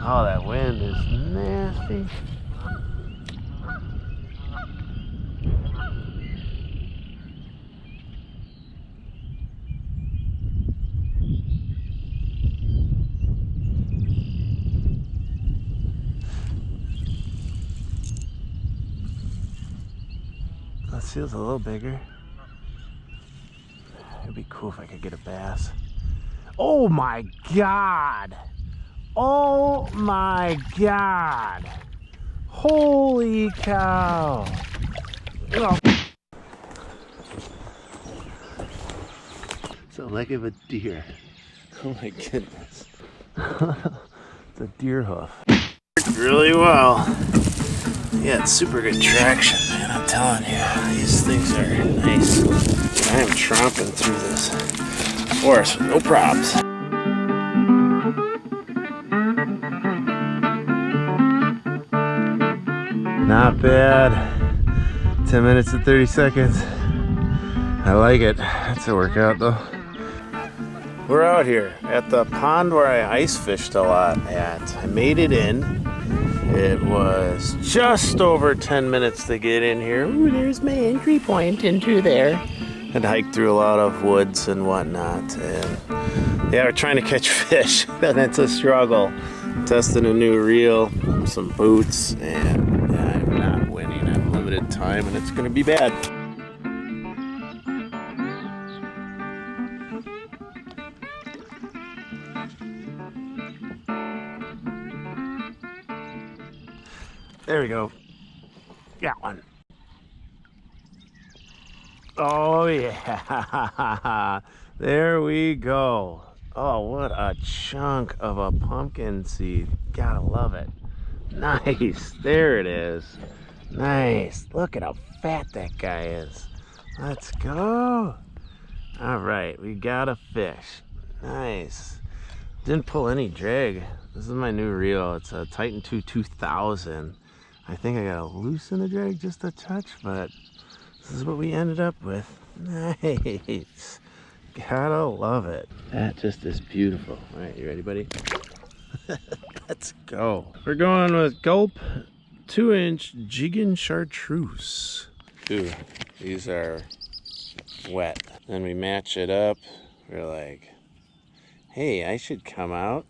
Oh, that wind is nasty. That seal's a little bigger. It'd be cool if I could get a bass. Oh my God! Oh my God! Holy cow! Oh. It's a leg of a deer. Oh my goodness. It's a deer hoof. Worked really well. Yeah, it's super good traction, man. I'm telling you, these things are nice. I am tromping through this forest with no problems. Not bad. 10 minutes and 30 seconds. I like it. It's a workout though. We're out here at the pond where I ice fished a lot at. I made it in. It was just over 10 minutes to get in here. Ooh, there's my entry point into there. Had hiked through a lot of woods and whatnot. And yeah, we're trying to catch fish. And it's a struggle. Testing a new reel, some boots, and yeah, I'm not winning. I have limited time and it's gonna be bad. There we go. Got one. Oh yeah. There we go. Oh, what a chunk of a pumpkin seed. Gotta love it. Nice. There it is. Nice. Look at how fat that guy is. Let's go. All right, we got a fish. Nice. Didn't pull any drag. This is my new reel. It's a Titan 2 2000. I think I gotta loosen the drag just a touch, but this is what we ended up with. Nice. Gotta love it. That just is beautiful. All right, you ready, buddy? Let's go. We're going with Gulp 2-inch Jigging Chartruese. Ooh, these are wet. Then we match it up. We're like, hey, I should come out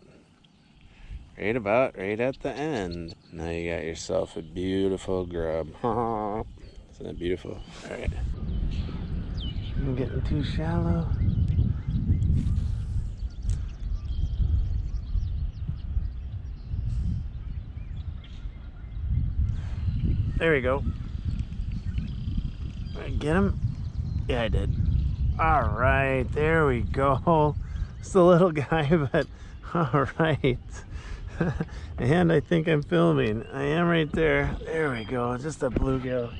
right at the end. Now you got yourself a beautiful grub. Isn't that beautiful? All right. I'm getting too shallow. There we go. Did I get him? Yeah, I did. All right, there we go. It's a little guy, but all right. And I think I'm filming. I am right there. There we go. Just a bluegill.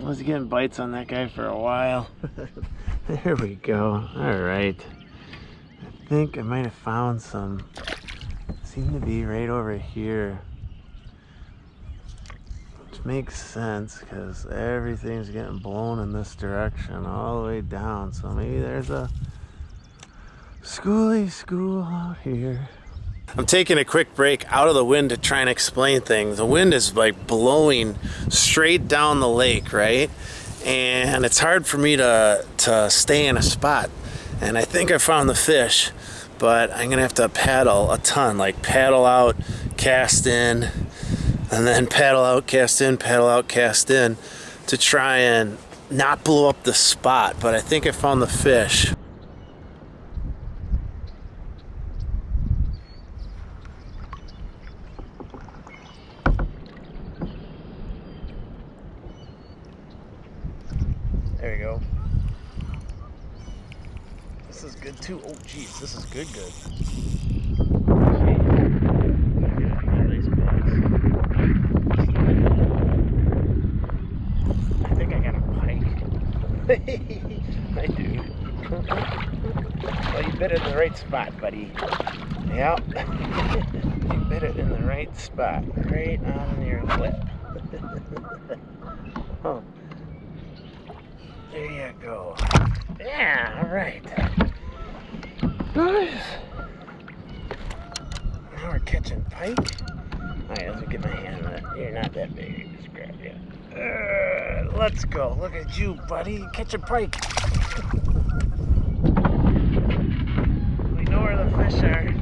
I was getting bites on that guy for a while. There we go. All right. I think I might have found some. Seem to be right over here. Which makes sense because everything's getting blown in this direction all the way down. So maybe there's a schooly school out here. I'm taking a quick break out of the wind to try and explain things. The wind is like blowing straight down the lake, right? And it's hard for me to stay in a spot. And I think I found the fish, but I'm gonna have to paddle a ton, like paddle out, cast in, and then paddle out, cast in, paddle out, cast in to try and not blow up the spot. But I think I found the fish. There you go. This is good too. Oh geez, this is good. I think I got a pike. I do. Well, you bit it in the right spot, buddy. Yep. You bit it in the right spot. Right on your lip. Oh. There you go. Yeah, all right. Nice. we're catching pike. Alright, let me get my hand on it. You're not that big. Just grab you. Let's go. Look at you, buddy. Catching pike. We know where the fish are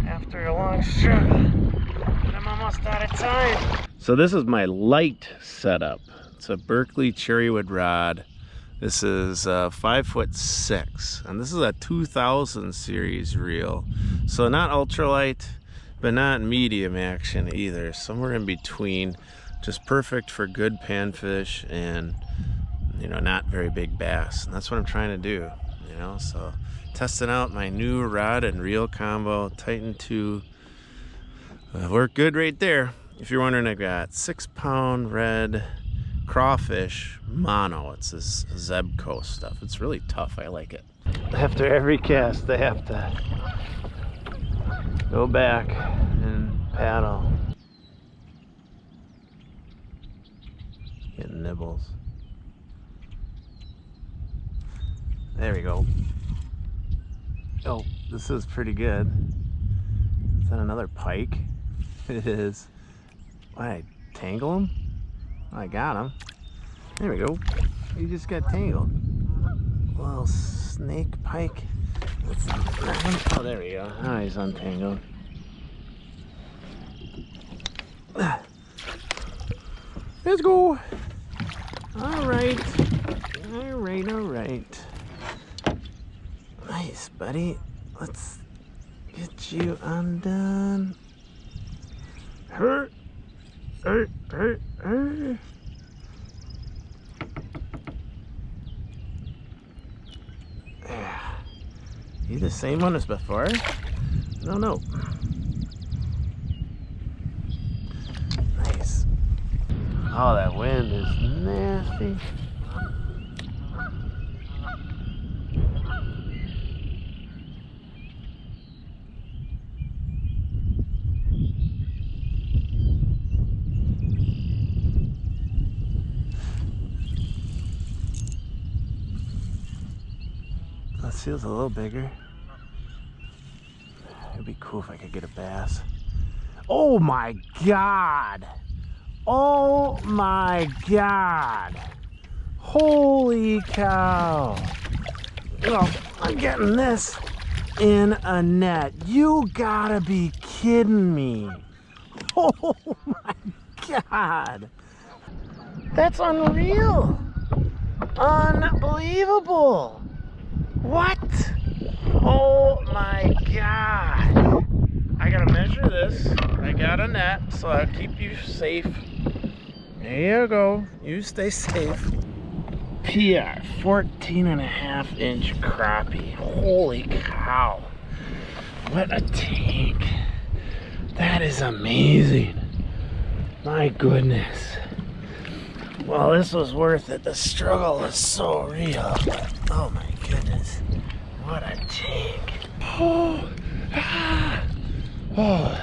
after a long struggle. And I'm almost out of time. So this is my light setup. It's a Berkley cherrywood rod. This is 5'6", and this is a 2000 series reel. So not ultralight, but not medium action either. Somewhere in between. Just perfect for good panfish and, you know, not very big bass. And that's what I'm trying to do, you know. So testing out my new rod and reel combo, Titan 2. Worked good right there. If you're wondering, I've got 6-pound red crawfish mono. It's this Zebco stuff. It's really tough. I like it. After every cast, they have to go back and paddle. Getting nibbles. There we go. Oh, this is pretty good. Is that another pike? It is. Why, I tangle him? I got him. There we go. He just got tangled. Little snake pike. Oh, there we go. Now he's untangled. Let's go. All right. All right, all right. Nice, buddy. Let's get you undone. Hurt. Hurt. You the same one as before? No. Nice. Oh, that wind is nasty. That seal's a little bigger. It'd be cool if I could get a bass. Oh my God! Oh my God! Holy cow! Well, I'm getting this in a net. You gotta be kidding me! Oh my God! That's unreal! Unbelievable! What? Oh my God. I gotta measure this. I got a net, so I'll keep you safe. There you go. You stay safe. PR, 14.5-inch crappie. Holy cow. What a tank. That is amazing. My goodness. Well, this was worth it. The struggle was so real. Oh my goodness. What a tank. Oh,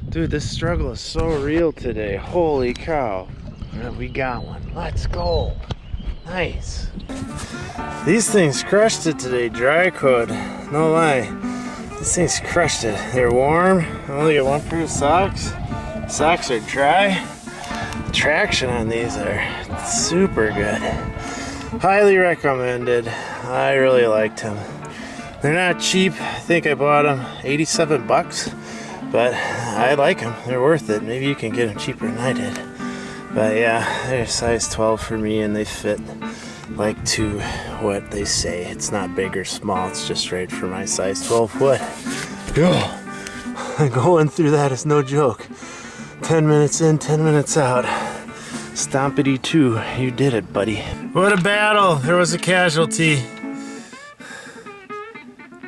dude, this struggle is so real today. Holy cow. We got one. Let's go. Nice. These things crushed it today, dry coat. No lie. These things crushed it. They're warm. I only got one pair of socks. Socks are dry. The traction on these are super good. Highly recommended. I really liked them. They're not cheap. I think I bought them 87 bucks, but I like them. They're worth it. Maybe you can get them cheaper than I did. But yeah, they're size 12 for me, and they fit like to what they say. It's not big or small. It's just right for my size 12 foot. Going through that is no joke. 10 minutes in, 10 minutes out. Stompity 2, you did it, buddy. What a battle. There was a casualty.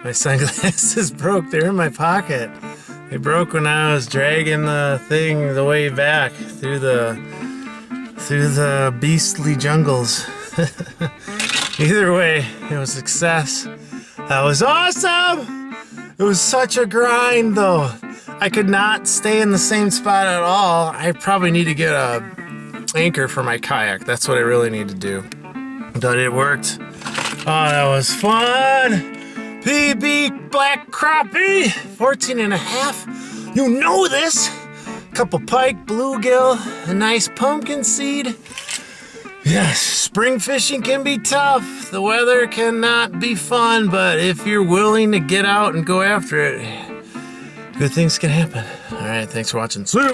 My sunglasses broke. They're in my pocket. They broke when I was dragging the thing the way back through the beastly jungles. Either way, it was a success. That was awesome. It was such a grind though. I could not stay in the same spot at all. I probably need to get a anchor for my kayak. That's what I really need to do. But it worked. Oh, that was fun. PB black crappie, 14.5, You know this. Couple pike, bluegill, a nice pumpkin seed. Yes, spring fishing can be tough. The weather cannot be fun, but if you're willing to get out and go after it, good things can happen. All right, thanks for watching. See you.